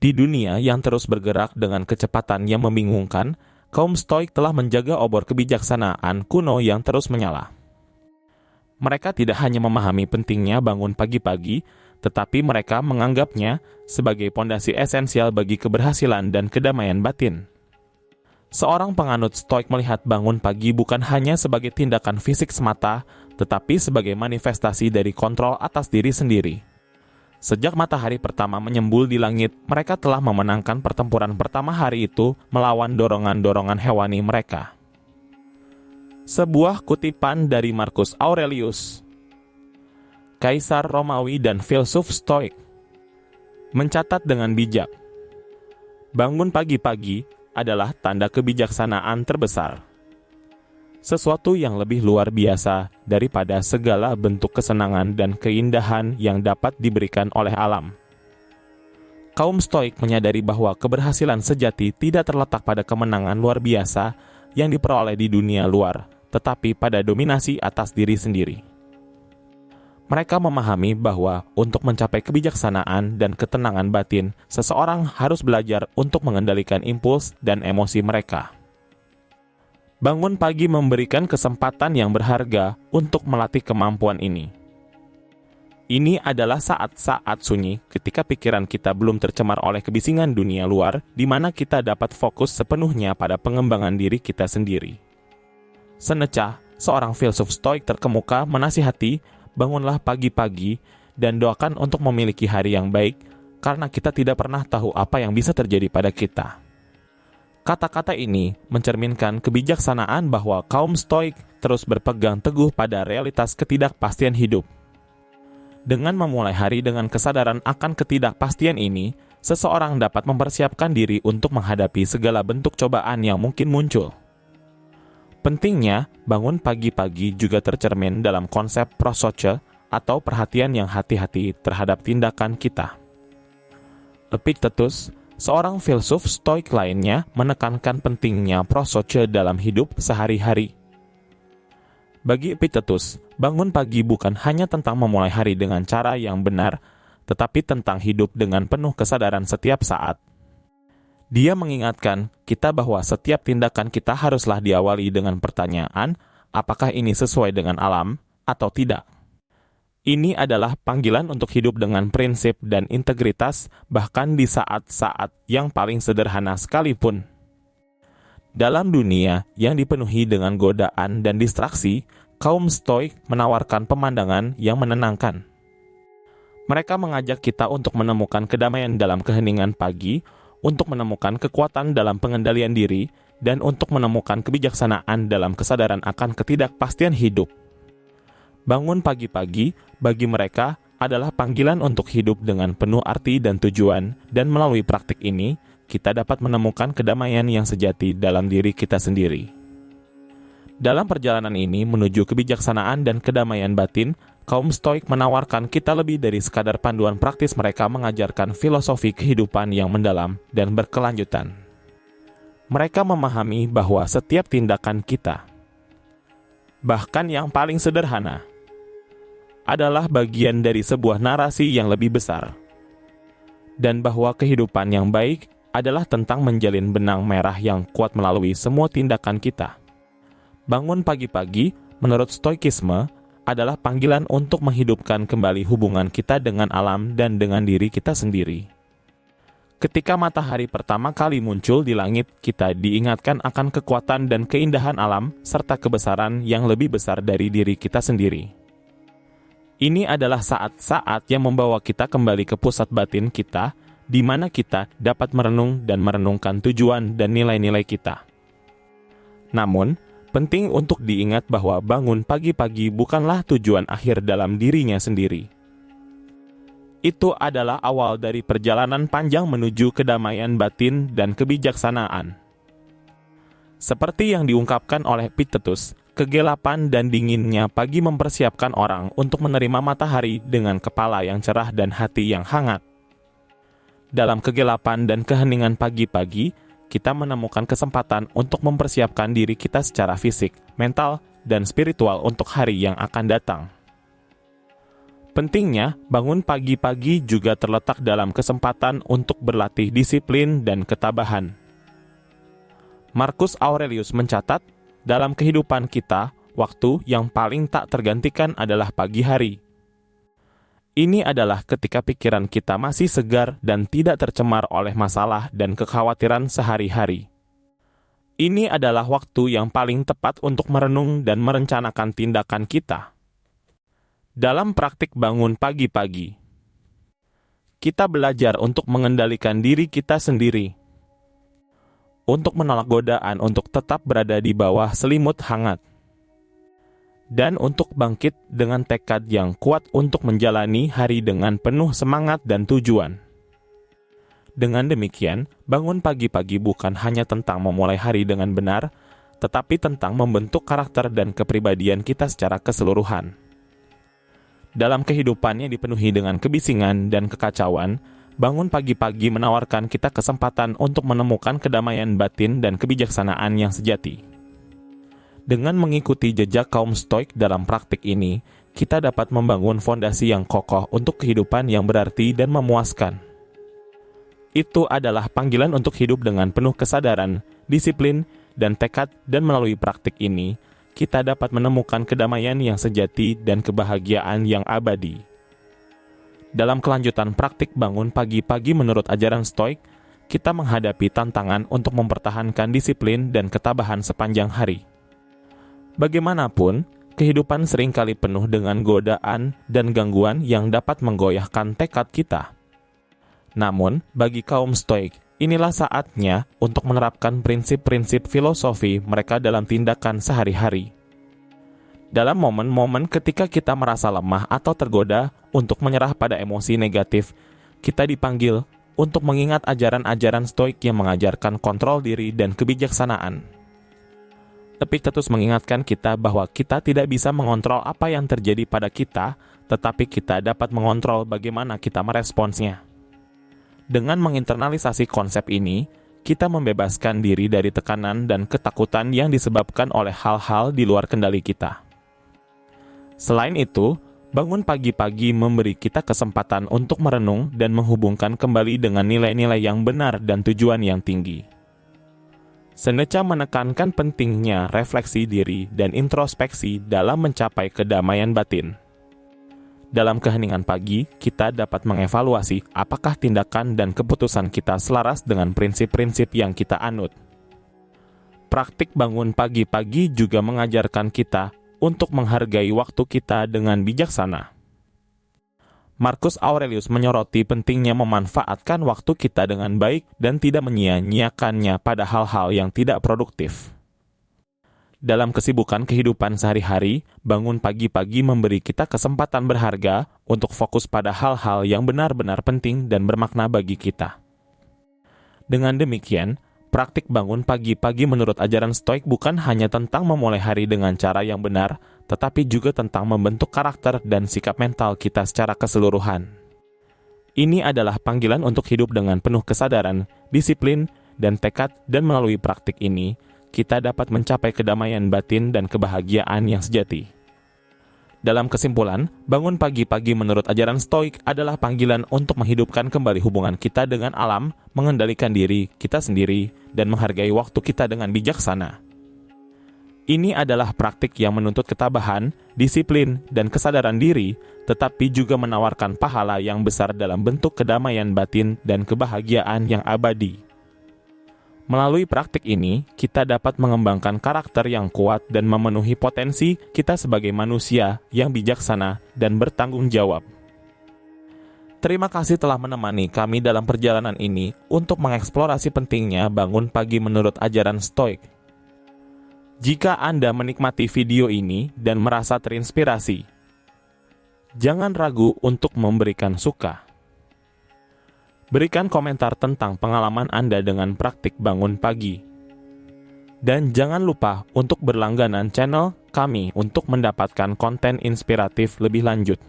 Di dunia yang terus bergerak dengan kecepatan yang membingungkan, kaum Stoik telah menjaga obor kebijaksanaan kuno yang terus menyala. Mereka tidak hanya memahami pentingnya bangun pagi-pagi, tetapi mereka menganggapnya sebagai pondasi esensial bagi keberhasilan dan kedamaian batin. Seorang penganut Stoik melihat bangun pagi bukan hanya sebagai tindakan fisik semata, tetapi sebagai manifestasi dari kontrol atas diri sendiri. Sejak matahari pertama menyembul di langit, mereka telah memenangkan pertempuran pertama hari itu melawan dorongan-dorongan hewani mereka. Sebuah kutipan dari Marcus Aurelius, Kaisar Romawi dan filsuf Stoik, mencatat dengan bijak, bangun pagi-pagi adalah tanda kebijaksanaan terbesar. Sesuatu yang lebih luar biasa daripada segala bentuk kesenangan dan keindahan yang dapat diberikan oleh alam. Kaum Stoik menyadari bahwa keberhasilan sejati tidak terletak pada kemenangan luar biasa yang diperoleh di dunia luar, tetapi pada dominasi atas diri sendiri. Mereka memahami bahwa untuk mencapai kebijaksanaan dan ketenangan batin, seseorang harus belajar untuk mengendalikan impuls dan emosi mereka. Bangun pagi memberikan kesempatan yang berharga untuk melatih kemampuan ini. Ini adalah saat-saat sunyi ketika pikiran kita belum tercemar oleh kebisingan dunia luar, di mana kita dapat fokus sepenuhnya pada pengembangan diri kita sendiri. Senecah, seorang filsuf Stoik terkemuka menasihati, bangunlah pagi-pagi dan doakan untuk memiliki hari yang baik, karena kita tidak pernah tahu apa yang bisa terjadi pada kita. Kata-kata ini mencerminkan kebijaksanaan bahwa kaum Stoik terus berpegang teguh pada realitas ketidakpastian hidup. Dengan memulai hari dengan kesadaran akan ketidakpastian ini, seseorang dapat mempersiapkan diri untuk menghadapi segala bentuk cobaan yang mungkin muncul. Pentingnya, bangun pagi-pagi juga tercermin dalam konsep prosoche atau perhatian yang hati-hati terhadap tindakan kita. Epictetus, seorang filsuf Stoik lainnya, menekankan pentingnya prosoche dalam hidup sehari-hari. Bagi Epictetus, bangun pagi bukan hanya tentang memulai hari dengan cara yang benar, tetapi tentang hidup dengan penuh kesadaran setiap saat. Dia mengingatkan kita bahwa setiap tindakan kita haruslah diawali dengan pertanyaan, apakah ini sesuai dengan alam atau tidak. Ini adalah panggilan untuk hidup dengan prinsip dan integritas, bahkan di saat-saat yang paling sederhana sekalipun. Dalam dunia yang dipenuhi dengan godaan dan distraksi, kaum Stoik menawarkan pemandangan yang menenangkan. Mereka mengajak kita untuk menemukan kedamaian dalam keheningan pagi, untuk menemukan kekuatan dalam pengendalian diri, dan untuk menemukan kebijaksanaan dalam kesadaran akan ketidakpastian hidup. Bangun pagi-pagi bagi mereka adalah panggilan untuk hidup dengan penuh arti dan tujuan, dan melalui praktik ini, kita dapat menemukan kedamaian yang sejati dalam diri kita sendiri. Dalam perjalanan ini menuju kebijaksanaan dan kedamaian batin, kaum Stoik menawarkan kita lebih dari sekadar panduan praktis. Mereka mengajarkan filosofi kehidupan yang mendalam dan berkelanjutan. Mereka memahami bahwa setiap tindakan kita, bahkan yang paling sederhana, adalah bagian dari sebuah narasi yang lebih besar, dan bahwa kehidupan yang baik adalah tentang menjalin benang merah yang kuat melalui semua tindakan kita. Bangun pagi-pagi, menurut Stoikisme, adalah panggilan untuk menghidupkan kembali hubungan kita dengan alam dan dengan diri kita sendiri. Ketika matahari pertama kali muncul di langit, kita diingatkan akan kekuatan dan keindahan alam, serta kebesaran yang lebih besar dari diri kita sendiri. Ini adalah saat-saat yang membawa kita kembali ke pusat batin kita, di mana kita dapat merenung dan merenungkan tujuan dan nilai-nilai kita. Namun, penting untuk diingat bahwa bangun pagi-pagi bukanlah tujuan akhir dalam dirinya sendiri. Itu adalah awal dari perjalanan panjang menuju kedamaian batin dan kebijaksanaan. Seperti yang diungkapkan oleh Epictetus, kegelapan dan dinginnya pagi mempersiapkan orang untuk menerima matahari dengan kepala yang cerah dan hati yang hangat. Dalam kegelapan dan keheningan pagi-pagi, kita menemukan kesempatan untuk mempersiapkan diri kita secara fisik, mental, dan spiritual untuk hari yang akan datang. Pentingnya, bangun pagi-pagi juga terletak dalam kesempatan untuk berlatih disiplin dan ketabahan. Marcus Aurelius mencatat, dalam kehidupan kita, waktu yang paling tak tergantikan adalah pagi hari. Ini adalah ketika pikiran kita masih segar dan tidak tercemar oleh masalah dan kekhawatiran sehari-hari. Ini adalah waktu yang paling tepat untuk merenung dan merencanakan tindakan kita. Dalam praktik bangun pagi-pagi, kita belajar untuk mengendalikan diri kita sendiri, untuk menolak godaan untuk tetap berada di bawah selimut hangat, dan untuk bangkit dengan tekad yang kuat untuk menjalani hari dengan penuh semangat dan tujuan. Dengan demikian, bangun pagi-pagi bukan hanya tentang memulai hari dengan benar, tetapi tentang membentuk karakter dan kepribadian kita secara keseluruhan. Dalam kehidupannya dipenuhi dengan kebisingan dan kekacauan, bangun pagi-pagi menawarkan kita kesempatan untuk menemukan kedamaian batin dan kebijaksanaan yang sejati. Dengan mengikuti jejak kaum Stoik dalam praktik ini, kita dapat membangun fondasi yang kokoh untuk kehidupan yang berarti dan memuaskan. Itu adalah panggilan untuk hidup dengan penuh kesadaran, disiplin, dan tekad, dan melalui praktik ini, kita dapat menemukan kedamaian yang sejati dan kebahagiaan yang abadi. Dalam kelanjutan praktik bangun pagi-pagi menurut ajaran Stoik, kita menghadapi tantangan untuk mempertahankan disiplin dan ketabahan sepanjang hari. Bagaimanapun, kehidupan seringkali penuh dengan godaan dan gangguan yang dapat menggoyahkan tekad kita. Namun, bagi kaum Stoik, inilah saatnya untuk menerapkan prinsip-prinsip filosofi mereka dalam tindakan sehari-hari. Dalam momen-momen ketika kita merasa lemah atau tergoda untuk menyerah pada emosi negatif, kita dipanggil untuk mengingat ajaran-ajaran Stoik yang mengajarkan kontrol diri dan kebijaksanaan. Epictetus mengingatkan kita bahwa kita tidak bisa mengontrol apa yang terjadi pada kita, tetapi kita dapat mengontrol bagaimana kita meresponsnya. Dengan menginternalisasi konsep ini, kita membebaskan diri dari tekanan dan ketakutan yang disebabkan oleh hal-hal di luar kendali kita. Selain itu, bangun pagi-pagi memberi kita kesempatan untuk merenung dan menghubungkan kembali dengan nilai-nilai yang benar dan tujuan yang tinggi. Seneca menekankan pentingnya refleksi diri dan introspeksi dalam mencapai kedamaian batin. Dalam keheningan pagi, kita dapat mengevaluasi apakah tindakan dan keputusan kita selaras dengan prinsip-prinsip yang kita anut. Praktik bangun pagi-pagi juga mengajarkan kita untuk menghargai waktu kita dengan bijaksana. Marcus Aurelius menyoroti pentingnya memanfaatkan waktu kita dengan baik dan tidak menyia-nyiakannya pada hal-hal yang tidak produktif. Dalam kesibukan kehidupan sehari-hari, bangun pagi-pagi memberi kita kesempatan berharga untuk fokus pada hal-hal yang benar-benar penting dan bermakna bagi kita. Dengan demikian, praktik bangun pagi-pagi menurut ajaran Stoik bukan hanya tentang memulai hari dengan cara yang benar, tetapi juga tentang membentuk karakter dan sikap mental kita secara keseluruhan. Ini adalah panggilan untuk hidup dengan penuh kesadaran, disiplin, dan tekad, dan melalui praktik ini, kita dapat mencapai kedamaian batin dan kebahagiaan yang sejati. Dalam kesimpulan, bangun pagi-pagi menurut ajaran Stoik adalah panggilan untuk menghidupkan kembali hubungan kita dengan alam, mengendalikan diri kita sendiri, dan menghargai waktu kita dengan bijaksana. Ini adalah praktik yang menuntut ketabahan, disiplin, dan kesadaran diri, tetapi juga menawarkan pahala yang besar dalam bentuk kedamaian batin dan kebahagiaan yang abadi. Melalui praktik ini, kita dapat mengembangkan karakter yang kuat dan memenuhi potensi kita sebagai manusia yang bijaksana dan bertanggung jawab. Terima kasih telah menemani kami dalam perjalanan ini untuk mengeksplorasi pentingnya bangun pagi menurut ajaran Stoik. Jika Anda menikmati video ini dan merasa terinspirasi, jangan ragu untuk memberikan suka. Berikan komentar tentang pengalaman Anda dengan praktik bangun pagi. Dan jangan lupa untuk berlangganan channel kami untuk mendapatkan konten inspiratif lebih lanjut.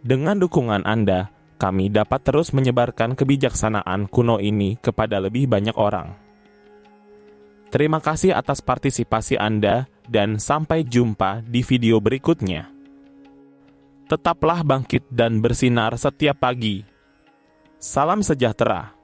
Dengan dukungan Anda, kami dapat terus menyebarkan kebijaksanaan kuno ini kepada lebih banyak orang. Terima kasih atas partisipasi Anda dan sampai jumpa di video berikutnya. Tetaplah bangkit dan bersinar setiap pagi. Salam sejahtera.